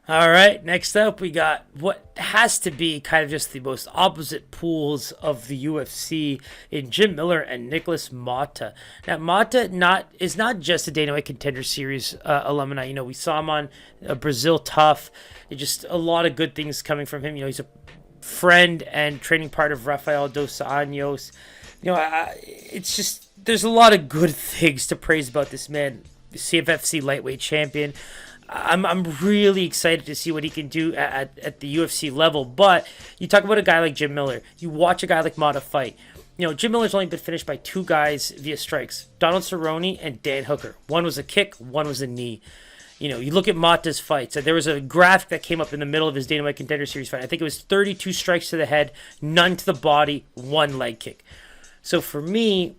All right, next up we got what has to be kind of just the most opposite pools of the UFC in Jim Miller and Nikolas Motta. Now Motta is not just a Dana White Contender Series alumni. You know, we saw him on Brazil Tough. Just a lot of good things coming from him. You know, he's a friend and training part of Rafael dos Anjos. You know, it's just there's a lot of good things to praise about this man, the CFFC lightweight champion. I'm really excited to see what he can do at the UFC level. But you talk about a guy like Jim Miller. You watch a guy like Motta fight. You know, Jim Miller's only been finished by two guys via strikes, Donald Cerrone and Dan Hooker. One was a kick, one was a knee. You know, you look at Motta's fights. There was a graphic that came up in the middle of his Dana White Contender Series fight. I think it was 32 strikes to the head, none to the body, one leg kick. So for me,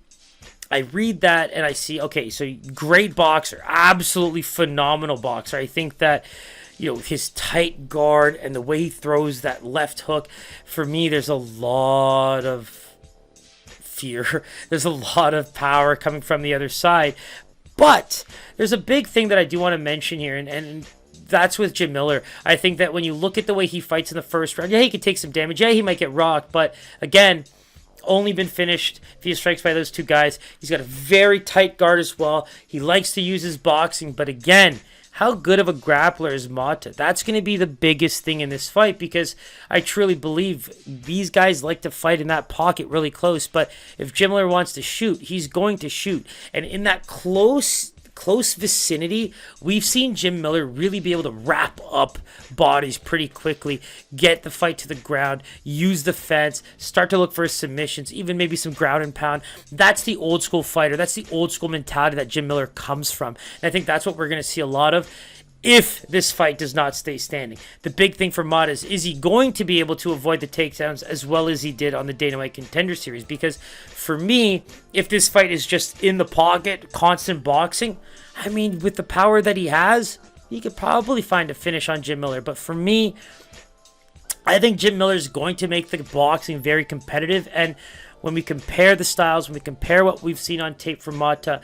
I read that and I see, okay, so great boxer, absolutely phenomenal boxer. I think that, you know, his tight guard and the way he throws that left hook, for me, there's a lot of fear. There's a lot of power coming from the other side. But there's a big thing that I do want to mention here, and that's with Jim Miller. I think that when you look at the way he fights in the first round, yeah, he could take some damage. Yeah, he might get rocked, but again, only been finished via strikes by those two guys. He's got a very tight guard as well. He likes to use his boxing, but again, how good of a grappler is Motta? That's going to be the biggest thing in this fight, because I truly believe these guys like to fight in that pocket really close, but if Jim Miller wants to shoot, he's going to shoot. And in that close vicinity, we've seen Jim Miller really be able to wrap up bodies pretty quickly, get the fight to the ground, use the fence, start to look for submissions, even maybe some ground and pound. That's the old school fighter. That's the old school mentality that Jim Miller comes from. And I think that's what we're going to see a lot of if this fight does not stay standing. The big thing for Motta is he going to be able to avoid the takedowns as well as he did on the Dana White Contender Series? Because for me, if this fight is just in the pocket, constant boxing, I mean, with the power that he has, he could probably find a finish on Jim Miller. But for me, I think Jim Miller is going to make the boxing very competitive. And when we compare the styles, when we compare what we've seen on tape from Motta,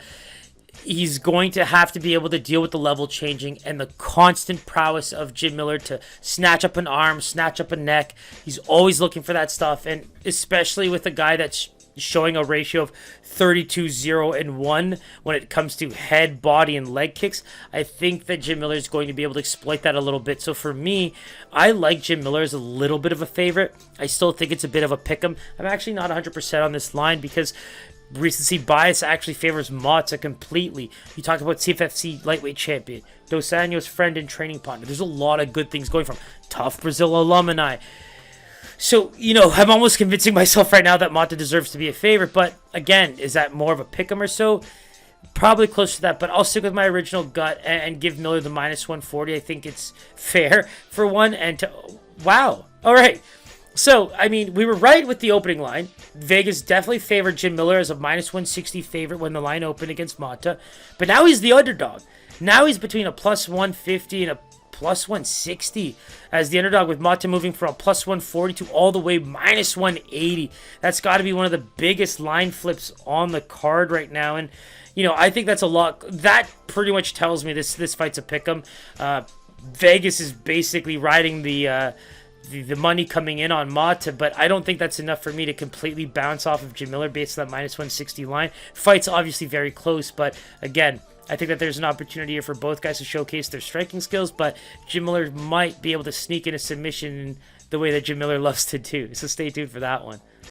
he's going to have to be able to deal with the level changing and the constant prowess of Jim Miller to snatch up an arm, snatch up a neck. He's always looking for that stuff, and especially with a guy that's showing a ratio of 32, 0, and 1 when it comes to head, body, and leg kicks, I think that Jim Miller is going to be able to exploit that a little bit. So for me, I like Jim Miller as a little bit of a favorite. I still think it's a bit of a pick'em. I'm actually not 100% on this line because recency bias actually favors Motta completely. You talked about CFFC lightweight champion, Dos Anjos' friend and training partner. There's a lot of good things going from tough Brazil alumni. So, you know, I'm almost convincing myself right now that Motta deserves to be a favorite. But again, is that more of a pick'em or so? Probably close to that, but I'll stick with my original gut and give Miller the minus 140. I think it's fair for one. And wow. All right. So, I mean, we were right with the opening line. Vegas definitely favored Jim Miller as a minus 160 favorite when the line opened against Motta. But now he's the underdog. Now he's between a plus 150 and a plus 160 as the underdog, with Motta moving from a plus 140 to all the way minus 180. That's got to be one of the biggest line flips on the card right now. And, you know, I think that's a lot. That pretty much tells me this fight's a pick'em. Vegas is basically riding the money coming in on Motta, but I don't think that's enough for me to completely bounce off of Jim Miller based on that minus 160 line. Fight's obviously very close, but again, I think that there's an opportunity here for both guys to showcase their striking skills, but Jim Miller might be able to sneak in a submission the way that Jim Miller loves to do. So stay tuned for that one.